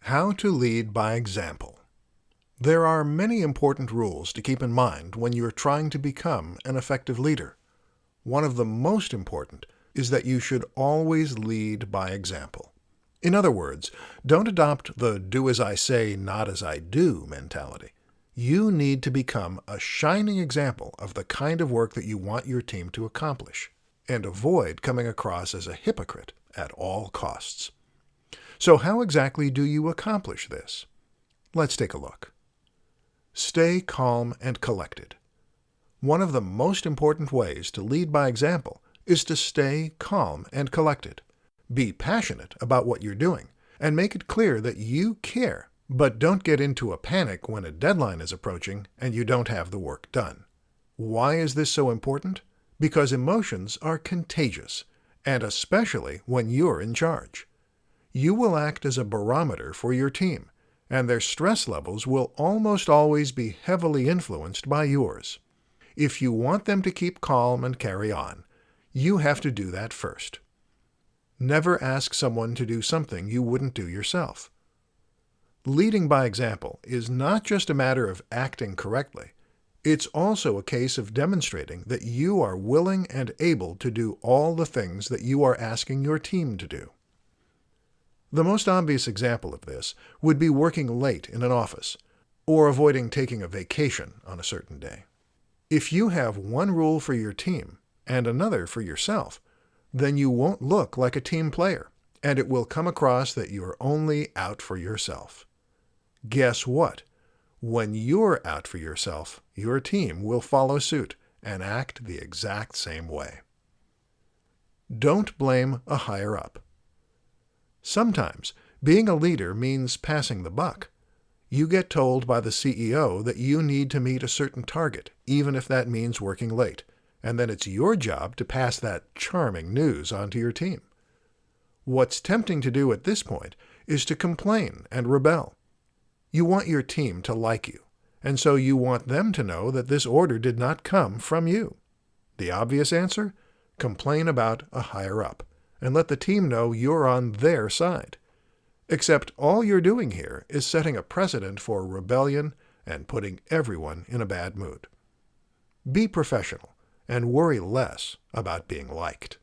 How to lead by example. There are many important rules to keep in mind when you're trying to become an effective leader. One of the most important is that you should always lead by example. In other words, don't adopt the do as I say, not as I do mentality. You need to become a shining example of the kind of work that you want your team to accomplish, and avoid coming across as a hypocrite at all costs. So how exactly do you accomplish this? Let's take a look. Stay calm and collected. One of the most important ways to lead by example is to stay calm and collected. Be passionate about what you're doing and make it clear that you care, but don't get into a panic when a deadline is approaching and you don't have the work done. Why is this so important? Because emotions are contagious, and especially when you're in charge. You will act as a barometer for your team, and their stress levels will almost always be heavily influenced by yours. If you want them to keep calm and carry on, you have to do that first. Never ask someone to do something you wouldn't do yourself. Leading by example is not just a matter of acting correctly. It's also a case of demonstrating that you are willing and able to do all the things that you are asking your team to do. The most obvious example of this would be working late in an office, or avoiding taking a vacation on a certain day. If you have one rule for your team and another for yourself, then you won't look like a team player, and it will come across that you're only out for yourself. Guess what? When you're out for yourself, your team will follow suit and act the exact same way. Don't blame a higher-up. Sometimes, being a leader means passing the buck. You get told by the CEO that you need to meet a certain target, even if that means working late, and then it's your job to pass that charming news on to your team. What's tempting to do at this point is to complain and rebel. You want your team to like you, and so you want them to know that this order did not come from you. The obvious answer? Complain about a higher-up, and let the team know you're on their side. Except all you're doing here is setting a precedent for rebellion and putting everyone in a bad mood. Be professional and worry less about being liked.